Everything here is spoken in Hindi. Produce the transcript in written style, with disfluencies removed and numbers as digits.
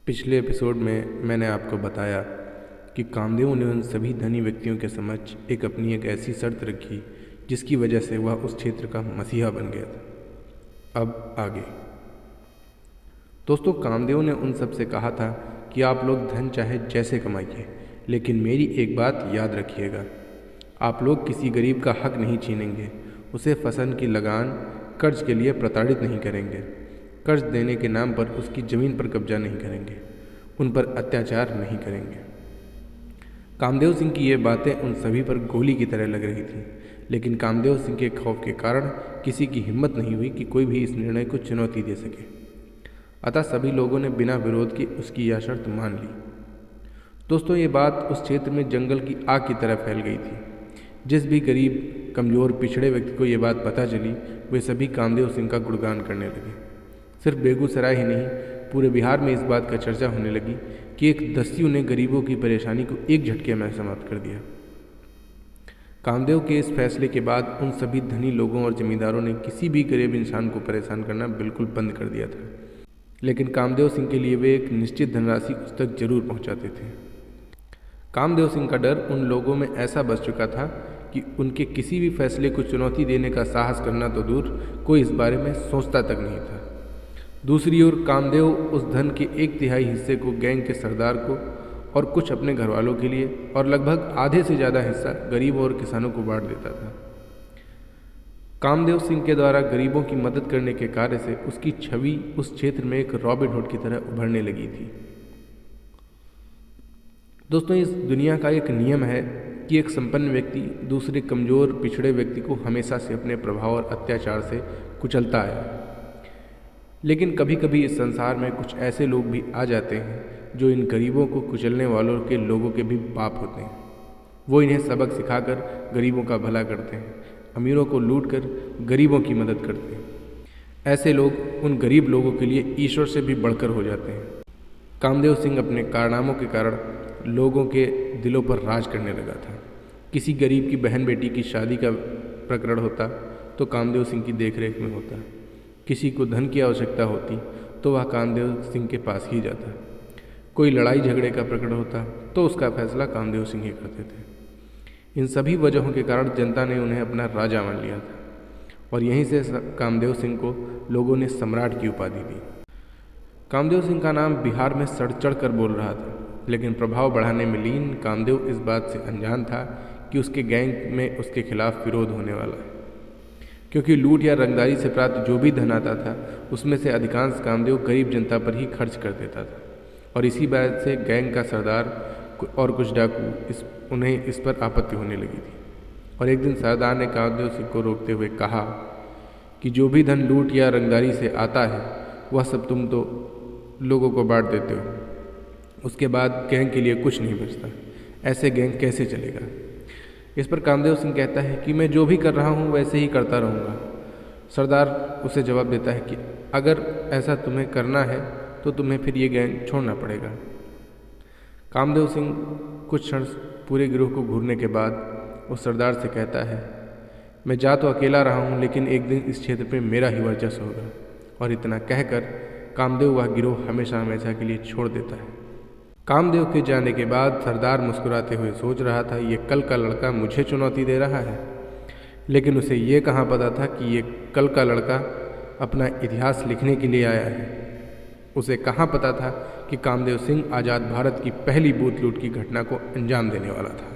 पिछले एपिसोड में मैंने आपको बताया कि कामदेव ने उन सभी धनी व्यक्तियों के समक्ष अपनी एक ऐसी शर्त रखी जिसकी वजह से वह उस क्षेत्र का मसीहा बन गया था। अब आगे दोस्तों, कामदेव ने उन सब से कहा था कि आप लोग धन चाहे जैसे कमाइए, लेकिन मेरी एक बात याद रखिएगा, आप लोग किसी गरीब का हक नहीं छीनेंगे, उसे फसल की लगान कर्ज के लिए प्रताड़ित नहीं करेंगे, कर्ज देने के नाम पर उसकी ज़मीन पर कब्जा नहीं करेंगे, उन पर अत्याचार नहीं करेंगे। कामदेव सिंह की ये बातें उन सभी पर गोली की तरह लग रही थीं, लेकिन कामदेव सिंह के खौफ के कारण किसी की हिम्मत नहीं हुई कि कोई भी इस निर्णय को चुनौती दे सके। अतः सभी लोगों ने बिना विरोध के उसकी यह शर्त मान ली। दोस्तों, ये बात उस क्षेत्र में जंगल की आग की तरह फैल गई थी। जिस भी गरीब, कमज़ोर, पिछड़े व्यक्ति को ये बात पता चली, वे सभी कामदेव सिंह का गुणगान करने लगे। सिर्फ बेगूसराय ही नहीं, पूरे बिहार में इस बात का चर्चा होने लगी कि एक दस्यु ने गरीबों की परेशानी को एक झटके में समाप्त कर दिया। कामदेव के इस फैसले के बाद उन सभी धनी लोगों और जमींदारों ने किसी भी गरीब इंसान को परेशान करना बिल्कुल बंद कर दिया था। लेकिन कामदेव सिंह के लिए वे एक निश्चित धनराशि उस तक जरूर पहुंचाते थे। कामदेव सिंह का डर उन लोगों में ऐसा बस चुका था कि उनके किसी भी फैसले को चुनौती देने का साहस करना तो दूर, कोई इस बारे में सोचता तक नहीं था। दूसरी ओर कामदेव उस धन के 1/3 हिस्से को गैंग के सरदार को और कुछ अपने घरवालों के लिए और लगभग आधे से ज़्यादा हिस्सा गरीबों और किसानों को बांट देता था। कामदेव सिंह के द्वारा गरीबों की मदद करने के कार्य से उसकी छवि उस क्षेत्र में एक रॉबिन हुड की तरह उभरने लगी थी। दोस्तों, इस दुनिया का एक नियम है कि एक संपन्न व्यक्ति दूसरे कमज़ोर, पिछड़े व्यक्ति को हमेशा से अपने प्रभाव और अत्याचार से कुचलता है। लेकिन कभी कभी इस संसार में कुछ ऐसे लोग भी आ जाते हैं जो इन गरीबों को कुचलने वालों के लोगों के भी बाप होते हैं। वो इन्हें सबक सिखाकर गरीबों का भला करते हैं, अमीरों को लूट कर गरीबों की मदद करते हैं। ऐसे लोग उन गरीब लोगों के लिए ईश्वर से भी बढ़कर हो जाते हैं। कामदेव सिंह अपने कारनामों के कारण लोगों के दिलों पर राज करने लगा था। किसी गरीब की बहन बेटी की शादी का प्रकरण होता तो कामदेव सिंह की देखरेख में होता। किसी को धन की आवश्यकता होती तो वह कामदेव सिंह के पास ही जाता। कोई लड़ाई झगड़े का प्रकरण होता तो उसका फैसला कामदेव सिंह ही करते थे। इन सभी वजहों के कारण जनता ने उन्हें अपना राजा मान लिया था और यहीं से कामदेव सिंह को लोगों ने सम्राट की उपाधि दी। कामदेव सिंह का नाम बिहार में सड़ चढ़ कर बोल रहा था, लेकिन प्रभाव बढ़ाने में लीन कामदेव इस बात से अनजान था कि उसके गैंग में उसके खिलाफ विरोध होने वाला है। क्योंकि लूट या रंगदारी से प्राप्त जो भी धन आता था उसमें से अधिकांश कामदेव गरीब जनता पर ही खर्च कर देता था और इसी बात से गैंग का सरदार और कुछ डाकू उन्हें इस पर आपत्ति होने लगी थी। और एक दिन सरदार ने कामदेव सिंह को रोकते हुए कहा कि जो भी धन लूट या रंगदारी से आता है वह सब तुम तो लोगों को बांट देते हो, उसके बाद गैंग के लिए कुछ नहीं बचता। ऐसे गैंग कैसे चलेगा? इस पर कामदेव सिंह कहता है कि मैं जो भी कर रहा हूँ वैसे ही करता रहूँगा। सरदार उसे जवाब देता है कि अगर ऐसा तुम्हें करना है तो तुम्हें फिर ये गैंग छोड़ना पड़ेगा। कामदेव सिंह कुछ क्षण पूरे गिरोह को घूरने के बाद उस सरदार से कहता है, मैं जा तो अकेला रहा हूँ, लेकिन एक दिन इस क्षेत्र पे मेरा ही वर्चस्व होगा। और इतना कहकर कामदेव वह गिरोह हमेशा हमेशा के लिए छोड़ देता है। कामदेव के जाने के बाद सरदार मुस्कुराते हुए सोच रहा था, ये कल का लड़का मुझे चुनौती दे रहा है। लेकिन उसे ये कहाँ पता था कि ये कल का लड़का अपना इतिहास लिखने के लिए आया है। उसे कहाँ पता था कि कामदेव सिंह आज़ाद भारत की पहली बूथ लूट की घटना को अंजाम देने वाला था।